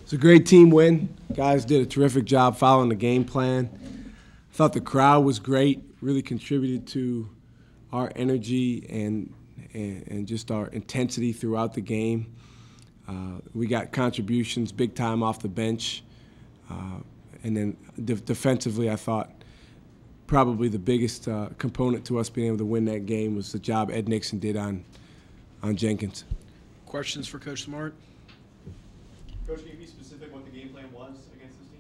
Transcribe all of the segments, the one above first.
It's a great team win. Guys did a terrific job following the game plan. I thought the crowd was great, really contributed to our energy and just our intensity throughout the game. We got contributions big time off the bench. And then defensively, I thought probably the biggest component to us being able to win that game was the job Ed Nixon did on Jenkins. Questions for Coach Smart? Coach, can you be specific what the game plan was against this team?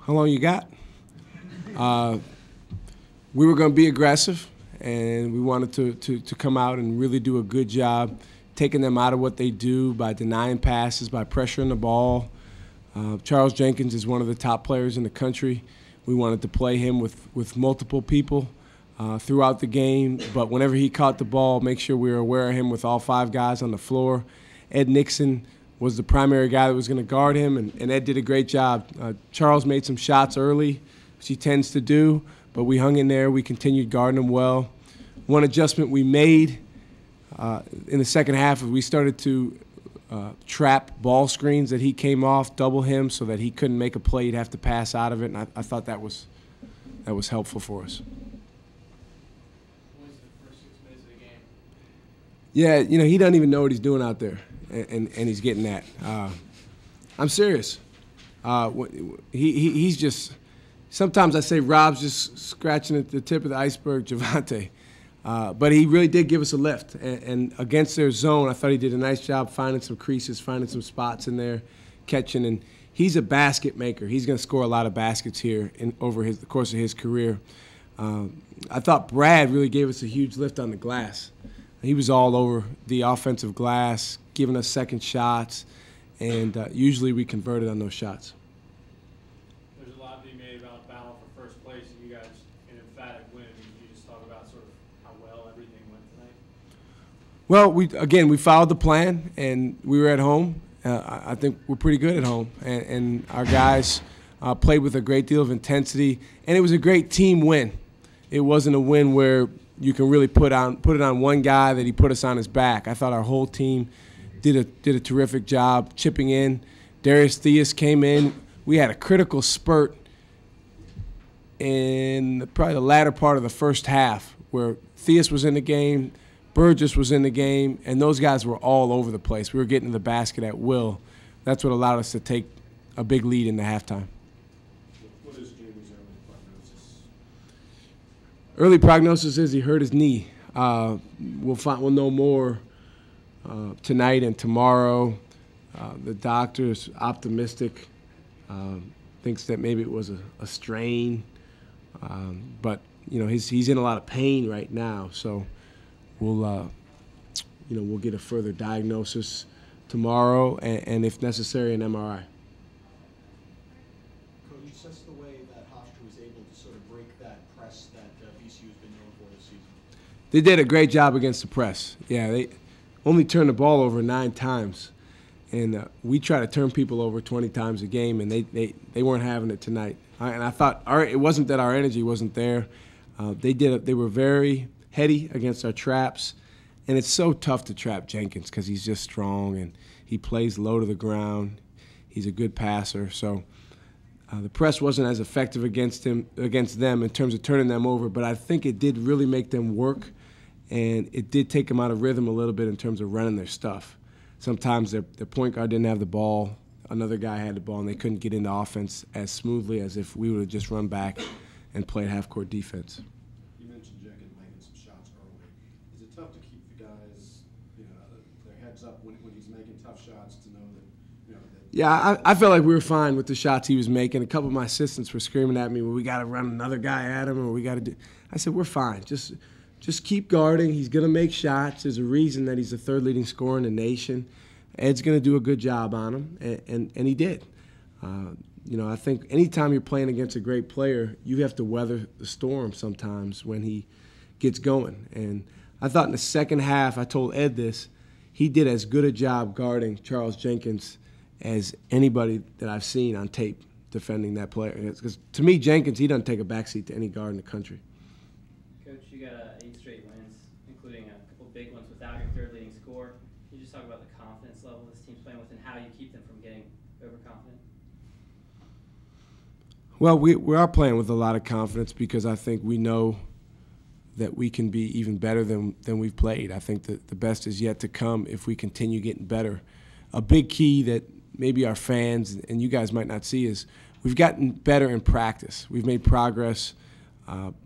How long you got? We were going to be aggressive, and we wanted to come out and really do a good job taking them out of what they do by denying passes, by pressuring the ball. Charles Jenkins is one of the top players in the country. We wanted to play him with multiple people throughout the game, but whenever he caught the ball, make sure we were aware of him with all 5 guys on the floor. Ed Nixon was the primary guy that was going to guard him, and Ed did a great job. Charles made some shots early, which he tends to do, but we hung in there. We continued guarding him well. One adjustment we made in the second half is we started to trap ball screens that he came off, double him so that he couldn't make a play. He'd have to pass out of it, and I thought that was helpful for us. What was the first 6 minutes of the game? Yeah, you know, he doesn't even know what he's doing out there, and he's getting that. I'm serious. He's just – sometimes I say Rob's just scratching at the tip of the iceberg, Javante. But he really did give us a lift. And against their zone, I thought he did a nice job finding some creases, finding some spots in there, catching. And he's a basket maker. He's going to score a lot of baskets here over the course of his career. I thought Brad really gave us a huge lift on the glass. He was all over the offensive glass, giving us second shots, and usually we converted on those shots. There's a lot being made about battle for first place, and you guys an emphatic win. Can you just talk about sort of how well everything went tonight? Well, we followed the plan, and we were at home. I think we're pretty good at home, and our guys played with a great deal of intensity, and it was a great team win. It wasn't a win where you can really put it on one guy that he put us on his back. I thought our whole team did a terrific job chipping in. Darius Theus came in. We had a critical spurt in probably the latter part of the first half where Theus was in the game, Burgess was in the game, and those guys were all over the place. We were getting to the basket at will. That's what allowed us to take a big lead in the halftime. What is Jamie's early prognosis? Early prognosis is he hurt his knee. We'll know more tonight and tomorrow. The doctor's optimistic, thinks that maybe it was a strain, but you know he's in a lot of pain right now. So we'll get a further diagnosis tomorrow, and if necessary, an MRI. Coach, just the way that Hofstra was able to sort of break that press that VCU has been known for this season. They did a great job against the press. Yeah, they only turned the ball over 9 times, and we try to turn people over 20 times a game, and they weren't having it tonight. And I thought it wasn't that our energy wasn't there. They were very heady against our traps, and it's so tough to trap Jenkins because he's just strong and he plays low to the ground. He's a good passer, so the press wasn't as effective against them in terms of turning them over, but I think it did really make them work, and it did take them out of rhythm a little bit in terms of running their stuff. Sometimes their point guard didn't have the ball, another guy had the ball, and they couldn't get into offense as smoothly as if we would have just run back and played half-court defense. You mentioned Jenkins making some shots early. Is it tough to keep the guys, their heads up when he's making tough shots to know that, Yeah, I felt like we were fine with the shots he was making. A couple of my assistants were screaming at me, well, we got to run another guy at him, or we got to do. I said, we're fine. Just keep guarding. He's going to make shots. There's a reason that he's the 3rd leading scorer in the nation. Ed's going to do a good job on him, and he did. I think anytime you're playing against a great player, you have to weather the storm sometimes when he gets going. And I thought in the second half, I told Ed this, he did as good a job guarding Charles Jenkins as anybody that I've seen on tape defending that player. Because to me, Jenkins, he doesn't take a backseat to any guard in the country. Coach, you got 8 straight wins, including a couple big ones without your 3rd leading scorer. Can you just talk about the confidence level this team's playing with, and how you keep them from getting overconfident? Well, we are playing with a lot of confidence because I think we know that we can be even better than we've played. I think that the best is yet to come if we continue getting better. A big key that maybe our fans and you guys might not see is we've gotten better in practice. We've made progress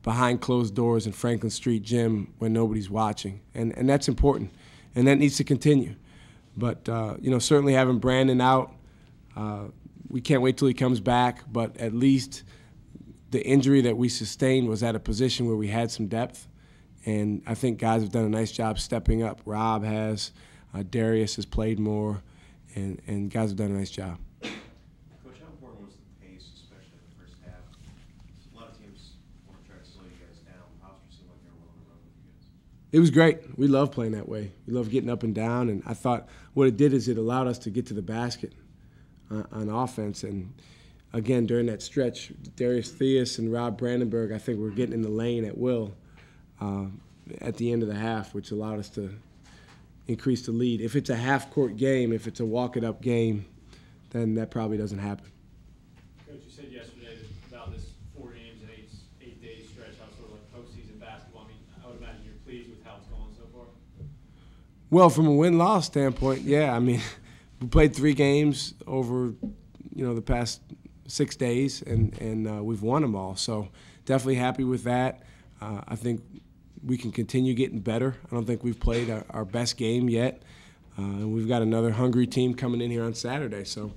behind closed doors in Franklin Street Gym when nobody's watching, and that's important, and that needs to continue. But certainly having Brandon out, we can't wait till he comes back, but at least the injury that we sustained was at a position where we had some depth, and I think guys have done a nice job stepping up. Rob has, Darius has played more, and guys have done a nice job. Coach, how important was the pace, especially in the first half? A lot of teams want to try to slow you guys down. Hofstra seemed like they were willing to run with you guys. It was great. We love playing that way. We love getting up and down, and I thought what it did is it allowed us to get to the basket on offense. And again, during that stretch, Darius Theus and Rob Brandenburg, I think were getting in the lane at will at the end of the half, which allowed us to increase the lead. If it's a half-court game, if it's a walk-it-up game, then that probably doesn't happen. Coach, you said yesterday about this 4 games and 8-day stretch, how sort of like postseason basketball. I mean, I would imagine you're pleased with how it's going so far. Well, from a win-loss standpoint, yeah. I mean, we played 3 games over, the past 6 days, and we've won them all. So definitely happy with that. I think we can continue getting better. I don't think we've played our best game yet. And we've got another hungry team coming in here on Saturday. So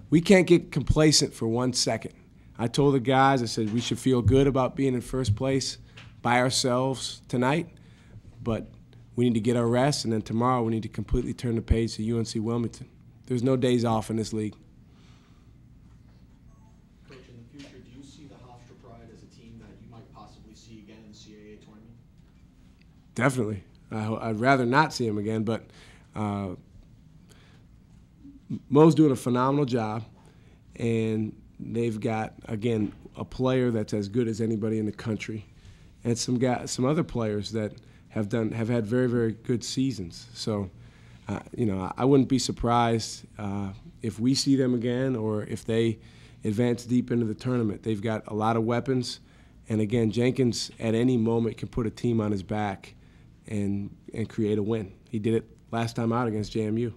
we can't get complacent for 1 second. I told the guys, I said we should feel good about being in first place by ourselves tonight, but we need to get our rest, and then tomorrow we need to completely turn the page to UNC Wilmington. There's no days off in this league. Coach, in the future, do you see the Hofstra Pride as a team that you might possibly see again in the CAA tournament? Definitely. I'd rather not see him again, but Mo's doing a phenomenal job, and they've got, again, a player that's as good as anybody in the country, and some other players that have had very, very good seasons. So, I wouldn't be surprised if we see them again or if they advance deep into the tournament. They've got a lot of weapons, and again, Jenkins at any moment can put a team on his back and create a win. He did it last time out against JMU.